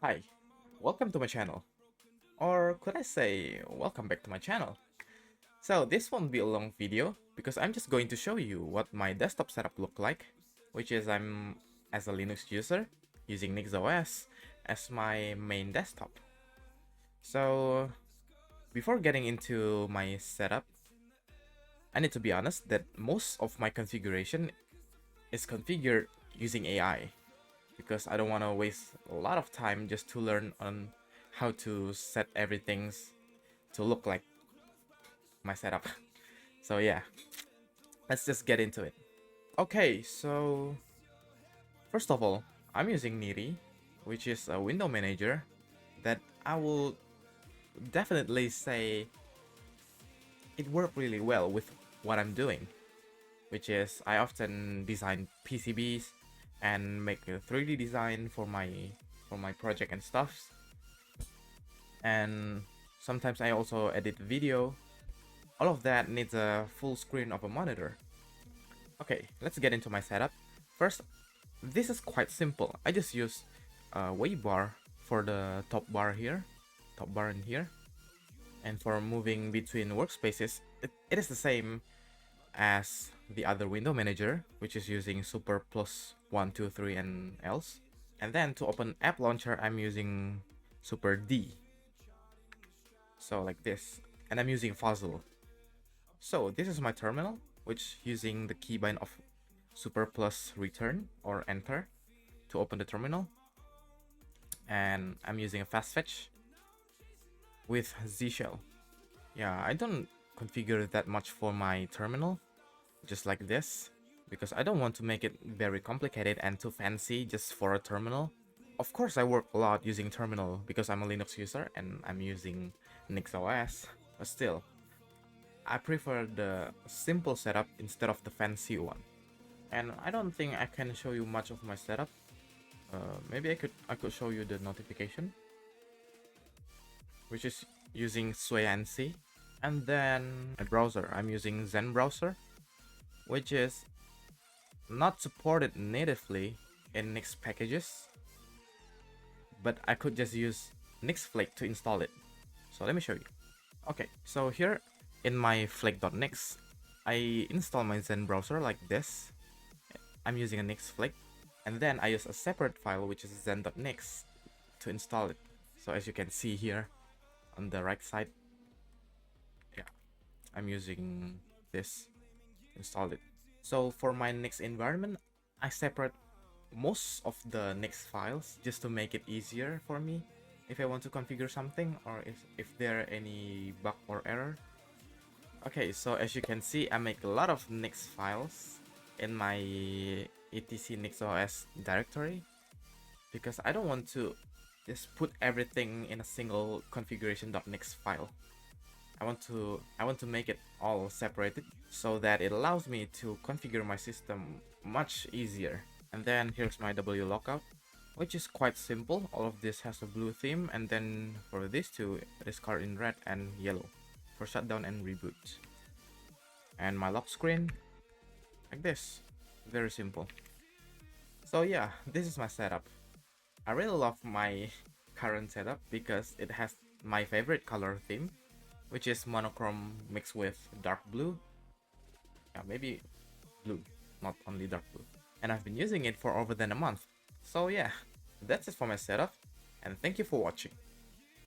Hi, welcome to my channel. Or could I say, welcome back to my channel. So this won't be a long video, because I'm just going to show you what my desktop setup look like, which is I'm as a Linux user, using NixOS as my main desktop. So before getting into my setup, I need to be honest that most of my configuration is configured using AI, because I don't want to waste a lot of time just to learn on how to set everything to look like my setup. So yeah, let's just get into it. Okay, so first of all, I'm using Niri, which is a window manager that I will definitely say it worked really well with what I'm doing, which is I often design PCBs and make a 3D design for my project and stuff. And sometimes I also edit video. All of that needs a full screen of a monitor. Okay, let's get into my setup. First, this is quite simple. I just use a way bar for the top bar in here. And for moving between workspaces, it is the same as the other window manager, which is using super plus 1, 2, 3 and else. And then to open app launcher, I'm using super D. So like this. And I'm using Fuzzle. So this is my terminal, which using the keybind of super plus return or enter to open the terminal. And I'm using a fast fetch with Z shell. Yeah, I don't configure that much for my terminal, just like this, because I don't want to make it very complicated and too fancy just for a terminal. Of course, I work a lot using terminal because I'm a Linux user and I'm using NixOS, but still, I prefer the simple setup instead of the fancy one. And I don't think I can show you much of my setup. Maybe I could show you the notification, which is using Sway. And then a browser. I'm using Zen browser, which is not supported natively in Nix packages, but I could just use NixFlake to install it. So let me show you. Okay, so here in my flake.nix, I install my Zen browser like this. I'm using a NixFlake, and then I use a separate file which is zen.nix to install it. So as you can see here on the right side, yeah, I'm using this to install it. So for my Nix environment, I separate most of the Nix files just to make it easier for me if I want to configure something or if there are any bug or error. Okay, so as you can see, I make a lot of Nix files in my etc NixOS directory because I don't want to just put everything in a single configuration.nix file. I want to make it all separated so that it allows me to configure my system much easier. And then here's my W lockout, which is quite simple. All of this has a blue theme, and then for these two, it is colored in red and yellow for shutdown and reboot. And my lock screen, like this, very simple. So yeah, this is my setup. I really love my current setup because it has my favorite color theme, which is monochrome mixed with dark blue. Yeah, maybe blue, not only dark blue. And I've been using it for over than a month. So yeah, that's it for my setup, and thank you for watching.